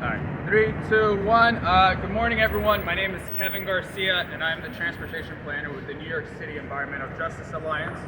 right, 3, 2, 1. Good morning, everyone. My name is Kevin Garcia, and I'm the transportation planner with the New York City Environmental Justice Alliance.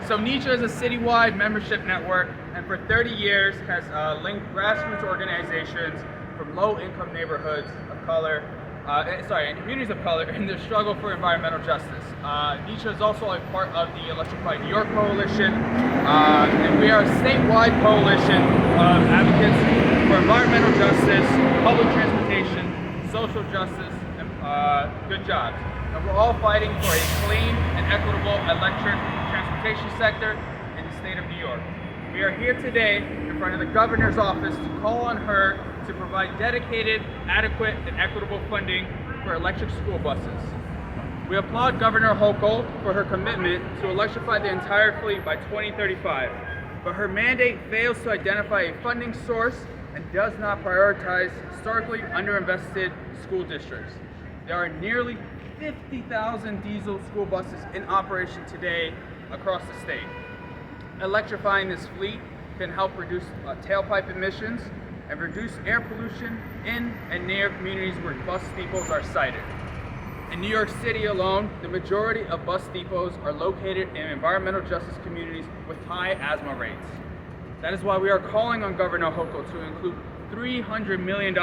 So NEJA is a citywide membership network, and for 30 years has linked grassroots organizations from low-income neighborhoods of color, and communities of color in their struggle for environmental justice. NEJA is also a part of the Electrify New York Coalition, and we are a statewide coalition of advocates for environmental justice, public transportation, social justice, and good jobs. And we're all fighting for a clean and equitable electric transportation sector in the state of New York. We are here today in front of the governor's office to call on her to provide dedicated, adequate, and equitable funding for electric school buses. We applaud Governor Hochul for her commitment to electrify the entire fleet by 2035, but her mandate fails to identify a funding source and does not prioritize historically underinvested school districts. There are nearly 50,000 diesel school buses in operation today across the state. Electrifying this fleet can help reduce tailpipe emissions and reduce air pollution in and near communities where bus depots are sited. In New York City alone, the majority of bus depots are located in environmental justice communities with high asthma rates. That is why we are calling on Governor Hochul to include $300 million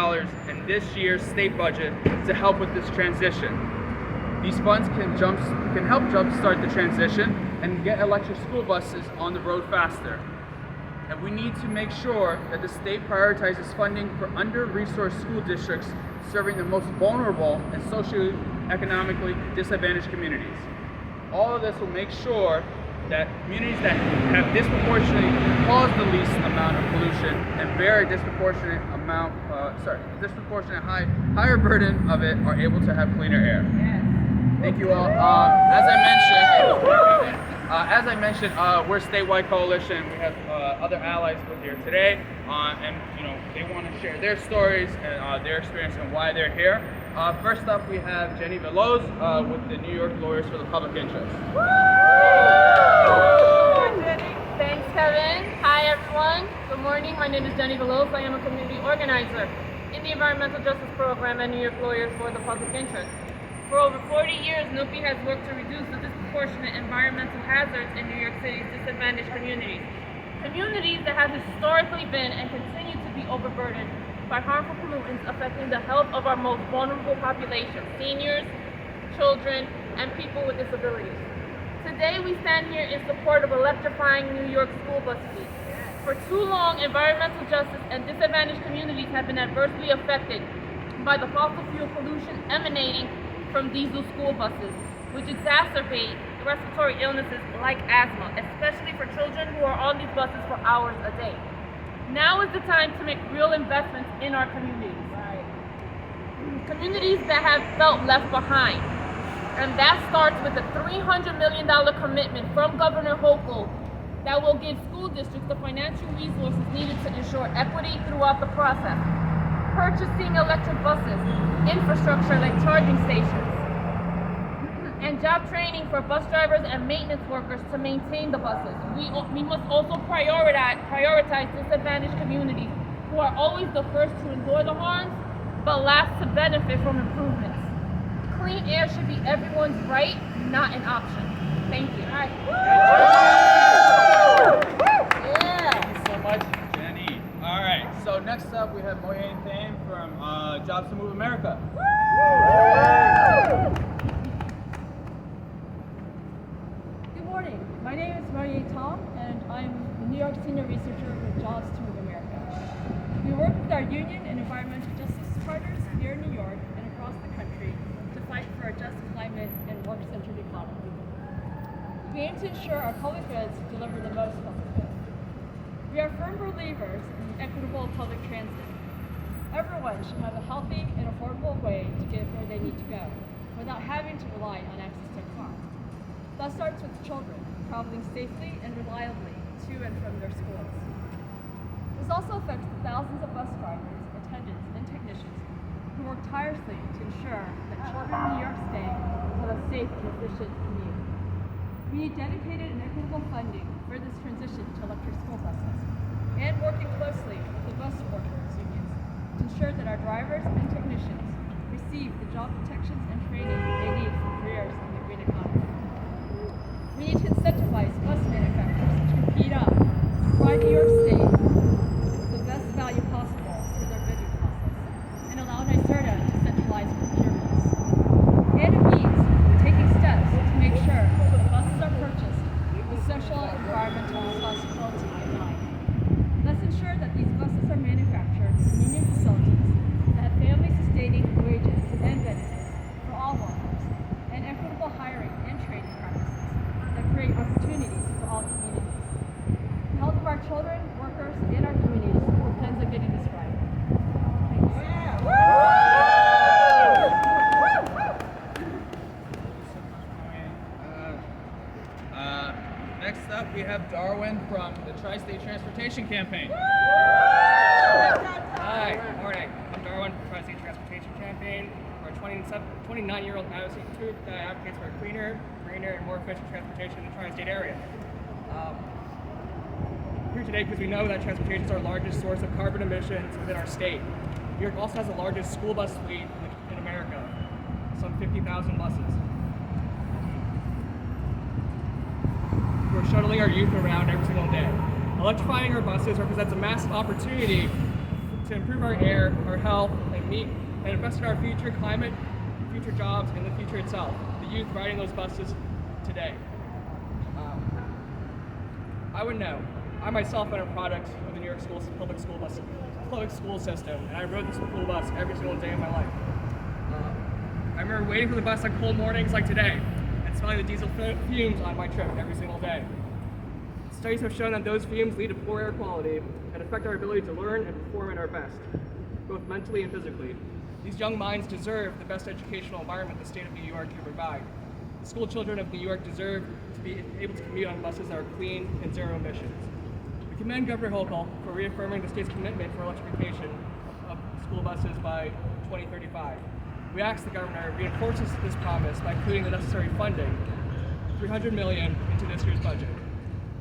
in this year's state budget to help with this transition. These funds can help jumpstart the transition and get electric school buses on the road faster. And we need to make sure that the state prioritizes funding for under-resourced school districts serving the most vulnerable and socioeconomically disadvantaged communities. All of this will make sure that communities that have disproportionately caused the least amount of pollution and bear a disproportionate higher burden of it are able to have cleaner air. Yes. Thank you all. As I mentioned, we're a statewide coalition. We have other allies with here today, and they want to share their stories and their experience and why they're here. First up, we have Jenny Valez with the New York Lawyers for the Public Interest. Thanks, Kevin. Hi, everyone. Good morning. My name is Jenny Valez. I am a community organizer in the Environmental Justice Program at New York Lawyers for the Public Interest. For over 40 years, NUPI has worked to reduce the disproportionate environmental hazards in New York City's disadvantaged communities. Communities that have historically been and continue to be overburdened by harmful pollutants affecting the health of our most vulnerable population, seniors, children, and people with disabilities. Today, we stand here in support of electrifying New York school bus fleet. For too long, environmental justice and disadvantaged communities have been adversely affected by the fossil fuel pollution emanating from diesel school buses, which exacerbate respiratory illnesses like asthma, especially for children who are on these buses for hours a day. Now is the time to make real investments in our communities. Communities that have felt left behind. And that starts with a $300 million commitment from Governor Hochul that will give school districts the financial resources needed to ensure equity throughout the process. Purchasing electric buses, infrastructure like charging stations, and job training for bus drivers and maintenance workers to maintain the buses. We must also prioritize disadvantaged communities who are always the first to enjoy the harms, but last to benefit from improvements. Clean air should be everyone's right, not an option. Thank you. Thank you so much, Jenny. All right, so next up we have Moyane Thane from Jobs to Move America. Good morning. My name is Marie Tom, and I'm the New York Senior Researcher with Jobs to Move America. We work with our union and environmental justice partners here in New York and across the country to fight for a just climate and work-centered economy. We aim to ensure our public goods deliver the most public goods. We are firm believers in equitable public transit. Everyone should have a healthy and affordable way to get where they need to go without having to rely on access to a car. That starts with children traveling safely and reliably to and from their schools. This also affects the thousands of bus drivers, attendants, and technicians who work tirelessly to ensure that children in New York State have a safe and efficient commute. We need dedicated and equitable funding for this transition to electric school buses and working ensure that our drivers and technicians receive the job protections and training they need for careers in the green economy. We need to incentivize bus manufacturers to compete up to provide New York State with the best value possible through their bidding process and allow NYSERDA to centralize procurements. And it means taking steps to make sure that the buses are purchased with social, environmental responsibility in mind. Let's ensure that these buses are manufactured in union facilities that have family-sustaining wages and benefits for all workers, and equitable hiring and training practices that create opportunities for all communities. The health of our children, workers, and our communities depends on getting this right. Thanks. Next up, we have Darwin from the Tri-State Transportation Campaign. Hi, good morning. I'm Darwin from the Tri-State Transportation Campaign. We're a 29-year-old advocacy group that advocates for cleaner, greener, and more efficient transportation in the Tri-State area. We're here today because we know that transportation is our largest source of carbon emissions within our state. New York also has the largest school bus fleet in America, some 50,000 buses. We're shuttling our youth around every single day. Electrifying our buses represents a massive opportunity to improve our air, our health, and invest in our future climate, future jobs, and the future itself. The youth riding those buses today. I would know. I myself am a product of the New York public school system, and I rode the school bus every single day of my life. I remember waiting for the bus on cold mornings like today, smelling the diesel fumes on my trip every single day. Studies have shown that those fumes lead to poor air quality and affect our ability to learn and perform at our best, both mentally and physically. These young minds deserve the best educational environment the state of New York can provide. The school children of New York deserve to be able to commute on buses that are clean and zero emissions. We commend Governor Hochul for reaffirming the state's commitment for electrification of school buses by 2035. We ask the governor reinforces this promise by including the necessary funding, $300 million, into this year's budget.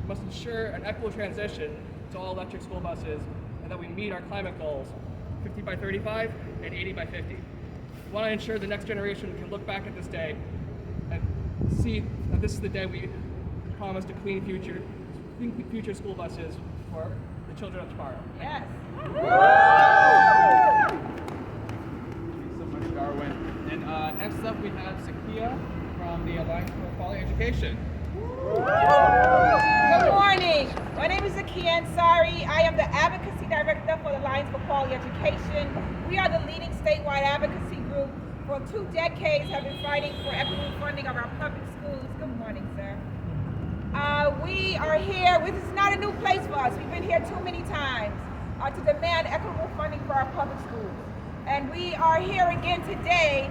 We must ensure an equitable transition to all electric school buses and that we meet our climate goals, 50 by 35 and 80 by 50. We want to ensure the next generation can look back at this day and see that this is the day we promised a clean future school buses for the children of tomorrow. Yes. Darwin. And next up we have Akien from the Alliance for Quality Education. Good morning. My name is Akien. I am the Advocacy Director for the Alliance for Quality Education. We are the leading statewide advocacy group. For 2 decades have been fighting for equitable funding of our public schools. Good morning, sir. We are here. This is not a new place for us. We've been here too many times to demand equitable funding for our public schools. And we are here again today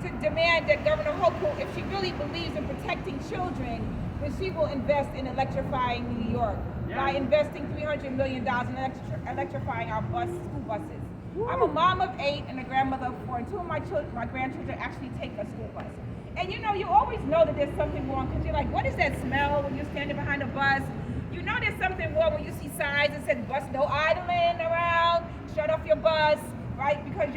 to demand that Governor Hochul, if she really believes in protecting children, that she will invest in electrifying New York by investing $300 million in electrifying our school buses. I'm a mom of 8 and a grandmother of 4, and 2 of my grandchildren actually take a school bus. And you always know that there's something wrong because you're like, what is that smell when you're standing behind a bus? You know there's something wrong when you see signs that says bus no idling around, shut off your bus. Right, because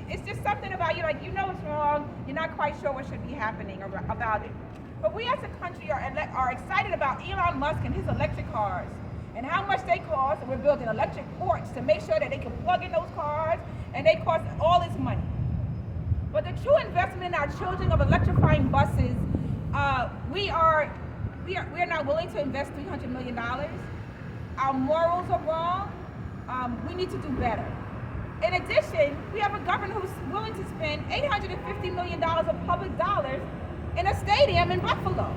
it's just something about you, like it's wrong, you're not quite sure what should be happening about it. But we as a country are excited about Elon Musk and his electric cars and how much they cost, and we're building electric ports to make sure that they can plug in those cars, and they cost all this money. But the true investment in our children of electrifying buses, we are not willing to invest $300 million. Our morals are wrong. We need to do better. In addition, we have a governor who's willing to spend $850 million of public dollars in a stadium in Buffalo.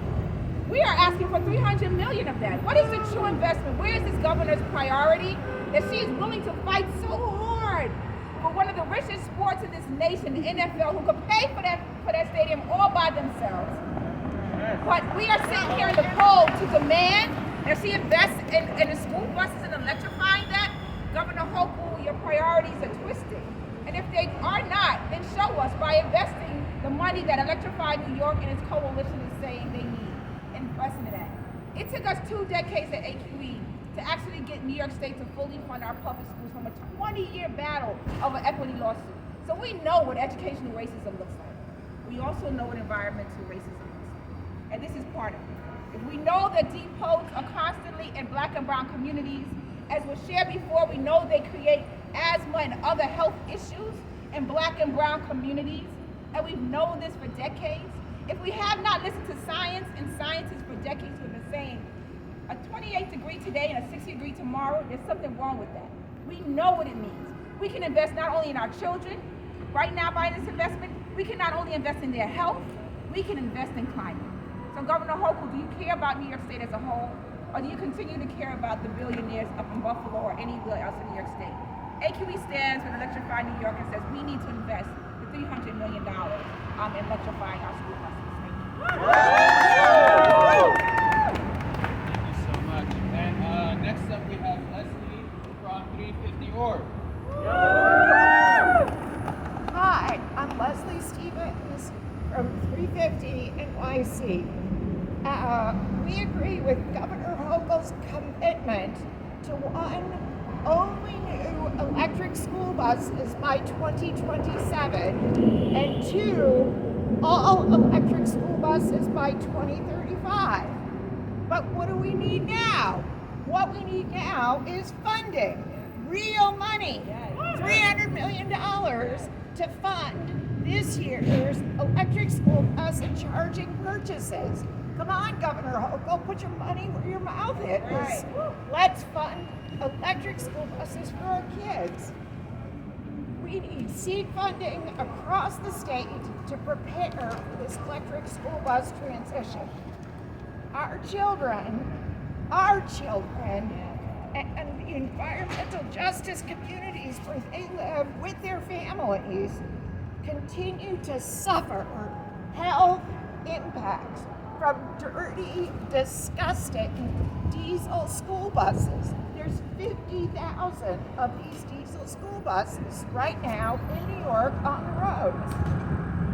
We are asking for $300 million of that. What is the true investment? Where is this governor's priority? That she is willing to fight so hard for one of the richest sports in this nation, the NFL, who could pay for that stadium all by themselves. But we are sitting here in the cold to demand that she invests in the school buses and electrifying that. Governor Hochul, your priorities are twisted. And if they are not, then show us by investing the money that Electrify New York and its coalition is saying they need. Invest in that. It took us 2 decades at AQE to actually get New York State to fully fund our public schools from a 20-year battle of an equity lawsuit. So we know what educational racism looks like. We also know what environmental racism looks like. And this is part of it. If we know that depots are constantly in Black and brown communities, as was shared before, we know they create asthma and other health issues in Black and brown communities, and we've known this for decades. If we have not listened to science and scientists for decades who have been saying a 28 degree today and a 60 degree tomorrow, there's something wrong with that. We know what it means. We can invest not only in our children, right now by this investment, we can not only invest in their health, we can invest in climate. So Governor Hochul, do you care about New York State as a whole, or do you continue to care about the billionaires up in Buffalo or anywhere else in New York State? AQE stands for Electrify New York and says we need to invest the $300 million in electrifying our school buses. Thank you so much. And next up we have Leslie from 350 Org. Hi, I'm Leslie Stevens from 350 NYC. We agree with Governor Hochul's commitment to one, only new electric school buses by 2027, and two, all electric school buses by 2035. But what do we need now? What we need now is funding, real money, $300 million to fund this year's electric school bus and charging purchases. Come on, Governor Hochul, put your money where your mouth is. Right. Let's fund electric school buses for our kids. We need seed funding across the state to prepare for this electric school bus transition. Our children, and the environmental justice communities where they live with their families continue to suffer health impacts from dirty, disgusting diesel school buses. There's 50,000 of these diesel school buses right now in New York on the roads.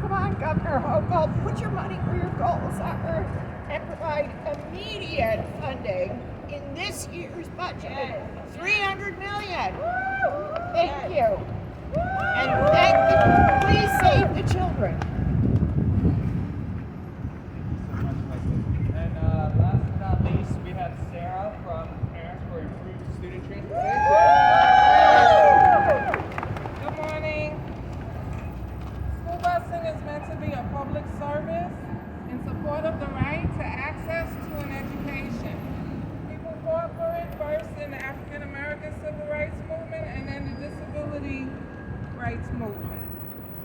Come on, Governor Hochul, put your money where your goals are and provide immediate funding in this year's budget. $300 million. Thank you. And thank you. Please save the children. Last but not least, we have Sarah from Parents for Improved Student Transportation. Good morning. School busing is meant to be a public service in support of the right to access to an education. People fought for it first in the African American Civil Rights Movement and then the Disability Rights Movement.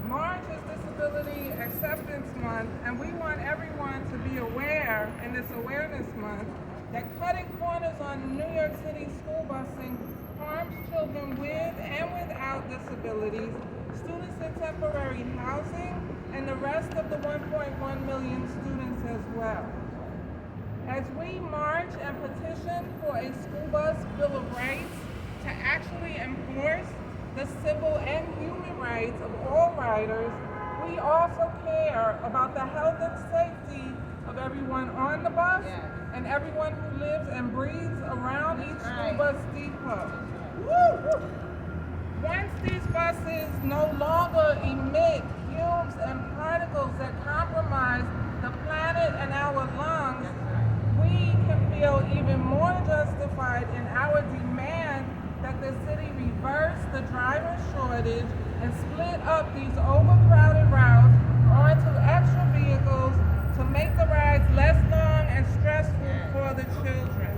March is Disability Acceptance Month, and we want everyone to be aware in this awareness month that cutting corners on New York City school busing harms children with and without disabilities, students in temporary housing, and the rest of the 1.1 million students as well. As we march and petition for a school bus Bill of Rights to actually enforce the civil and human rights of all riders, we also care about the health and safety of everyone on the bus and everyone who lives and breathes around each school bus depot. Once these buses no longer emit fumes and particles that compromise the planet and our lungs, we can feel even more justified in our demand that the city reverse the driver shortage and split up these overcrowded routes onto extra vehicles to make the rides less long and stressful for the children.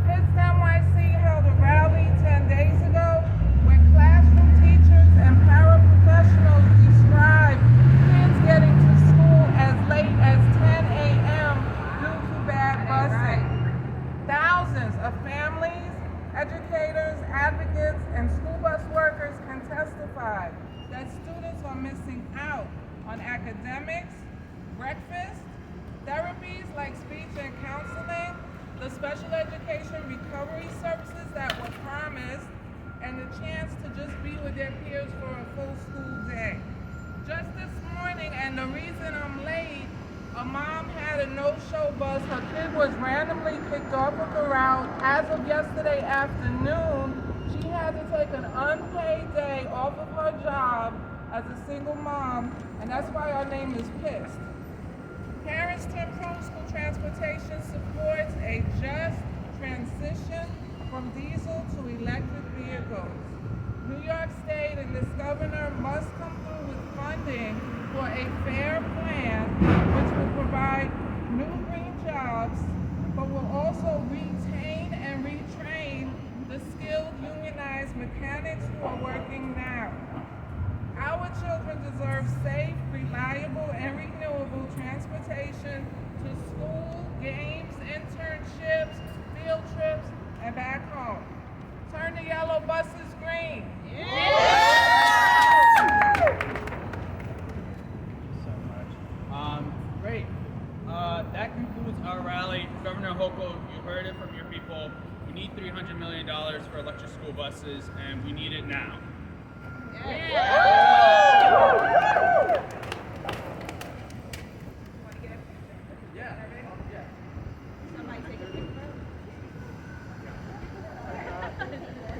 Kids NYC held a rally 10 days ago where classroom teachers and paraprofessionals described kids getting to school as late as 10 a.m. due to bad busing. Thousands of families, educators, advocates, and school bus workers can testify that students are missing out on academics, breakfast, therapies like speech and counseling, the special education recovery services that were promised, and the chance to just be with their peers for a full school day. Just this morning, and the reason I'm late, a mom had a no-show bus. Her kid was randomly kicked off of the route. As of yesterday afternoon, she had to take an unpaid day off of her job as a single mom, and that's why our name is Pissed. Parents to Improve School Transportation supports a just transition from diesel to electric vehicles. New York State and this governor must come through with funding for a fair plan which will provide new green jobs, but will also retain and retrain the skilled unionized mechanics who are working now. Our children deserve safe, reliable, and renewable transportation to school, games, internships, field trips, and back home. Turn the yellow buses green. Great. That concludes our rally. Governor Hochul, you heard it from your people. We need $300 million for electric school buses, and we need it now.